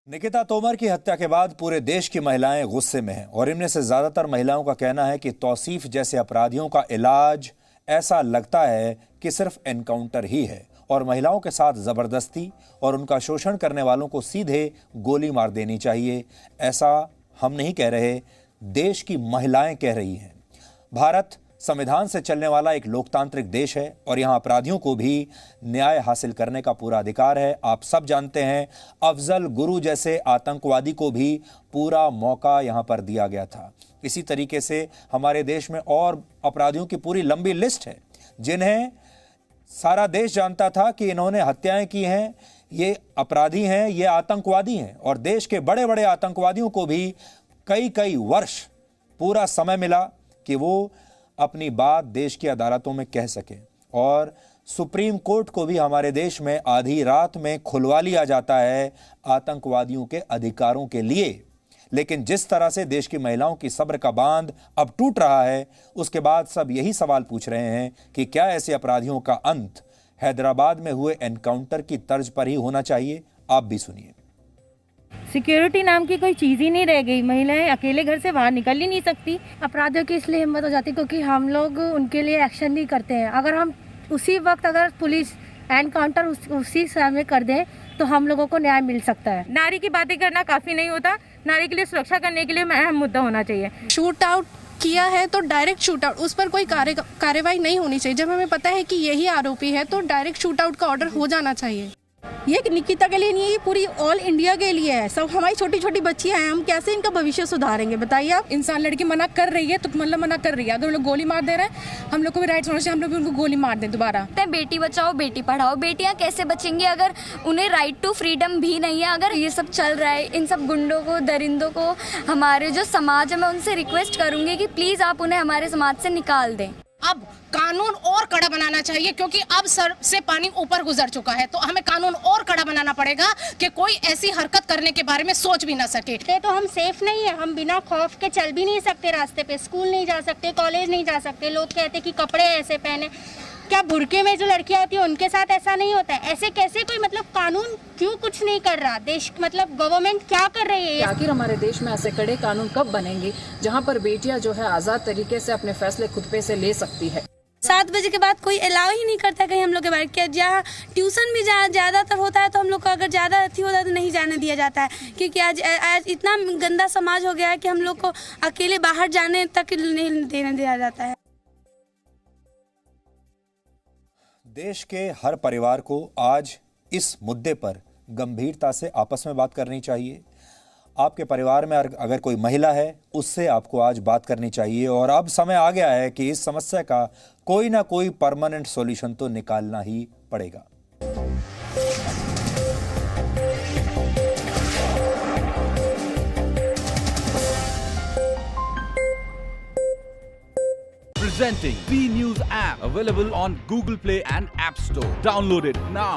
निकिता तोमर की हत्या के बाद पूरे देश की महिलाएं गुस्से में हैं और इनमें से ज्यादातर महिलाओं का कहना है कि तौसीफ जैसे अपराधियों का इलाज ऐसा लगता है कि सिर्फ एनकाउंटर ही है और महिलाओं के साथ जबरदस्ती और उनका शोषण करने वालों को सीधे गोली मार देनी चाहिए। ऐसा हम नहीं कह रहे, देश की महिलाएं कह रही हैं। भारत संविधान से चलने वाला एक लोकतांत्रिक देश है और यहां अपराधियों को भी न्याय हासिल करने का पूरा अधिकार है। आप सब जानते हैं, अफजल गुरु जैसे आतंकवादी को भी पूरा मौका यहां पर दिया गया था। इसी तरीके से हमारे देश में और अपराधियों की पूरी लंबी लिस्ट है जिन्हें सारा देश जानता था कि इन्होंने हत्याएं की हैं, ये अपराधी हैं, ये आतंकवादी हैं। और देश के बड़े बड़े आतंकवादियों को भी कई कई वर्ष पूरा समय मिला कि वो अपनी बात देश की अदालतों में कह सके और सुप्रीम कोर्ट को भी हमारे देश में आधी रात में खुलवा लिया जाता है आतंकवादियों के अधिकारों के लिए। लेकिन जिस तरह से देश की महिलाओं की सब्र का बांध अब टूट रहा है, उसके बाद सब यही सवाल पूछ रहे हैं कि क्या ऐसे अपराधियों का अंत हैदराबाद में हुए एनकाउंटर की तर्ज पर ही होना चाहिए। आप भी सुनिए। सिक्योरिटी नाम की कोई चीज ही नहीं रह गई। महिलाएं अकेले घर से बाहर निकल ही नहीं सकती। अपराधियों की इसलिए हिम्मत हो जाती क्योंकि हम लोग उनके लिए एक्शन नहीं करते हैं। अगर हम उसी वक्त अगर पुलिस एनकाउंटर उसी समय कर दें तो हम लोगों को न्याय मिल सकता है। नारी की बातें करना काफी नहीं होता, नारी के लिए सुरक्षा करने के लिए अहम मुद्दा होना चाहिए। शूट आउट किया है तो डायरेक्ट शूट आउट, उस पर कोई कार्रवाई नहीं होनी चाहिए। जब हमें पता है कि यही आरोपी है तो डायरेक्ट शूट आउट का ऑर्डर हो जाना चाहिए। ये निकिता के लिए नहीं है, ये पूरी ऑल इंडिया के लिए है। सब हमारी छोटी छोटी बच्चियां हैं, हम कैसे इनका भविष्य सुधारेंगे बताइए आप। इंसान लड़की मना कर रही है तो मतलब मना कर रही है। अगर लोग गोली मार दे रहे हैं, हम लोग को भी राइट्स होना चाहिए, हम लोग भी उनको गोली मार दें दोबारा। बेटी बचाओ बेटी पढ़ाओ, बेटियां कैसे बचेंगी अगर उन्हें राइट टू फ्रीडम भी नहीं है। अगर ये सब चल रहा है, इन सब गुंडों को, दरिंदों को, हमारे जो समाज है, मैं उनसे रिक्वेस्ट करूंगी कि प्लीज आप उन्हें हमारे समाज से निकाल दें। अब कानून और कड़ा बनाना चाहिए क्योंकि अब सर से पानी ऊपर गुजर चुका है, तो हमें कानून और कड़ा बनाना पड़ेगा कि कोई ऐसी हरकत करने के बारे में सोच भी ना सके। तो हम सेफ नहीं है, हम बिना खौफ के चल भी नहीं सकते रास्ते पे, स्कूल नहीं जा सकते, कॉलेज नहीं जा सकते। लोग कहते कि कपड़े ऐसे पहने, क्या बुरके में जो लड़कियां होती है उनके साथ ऐसा नहीं होता है? ऐसे कैसे कोई मतलब कानून क्यों कुछ नहीं कर रहा? देश मतलब गवर्नमेंट क्या कर रही है? आखिर हमारे देश में ऐसे कड़े कानून कब बनेंगे जहां पर बेटियां जो है आजाद तरीके से अपने फैसले खुद पे से ले सकती है। 7 बजे के बाद कोई अलाउ ही नहीं करता कहीं हम लोग के बाहर। क्या जहाँ ट्यूशन भी ज़्यादातर होता है तो हम लोग को अगर ज़्यादा अथी होता है तो नहीं जाने दिया जाता है, क्योंकि आज इतना गंदा समाज हो गया है कि हम लोग को अकेले बाहर जाने तक नहीं देने दिया जाता है। देश के हर परिवार को आज इस मुद्दे पर गंभीरता से आपस में बात करनी चाहिए। आपके परिवार में अगर कोई महिला है, उससे आपको आज बात करनी चाहिए। और अब समय आ गया है कि इस समस्या का कोई ना कोई परमानेंट सॉल्यूशन तो निकालना ही पड़ेगा। Presenting V News app, available on Google Play and App Store. Download it now.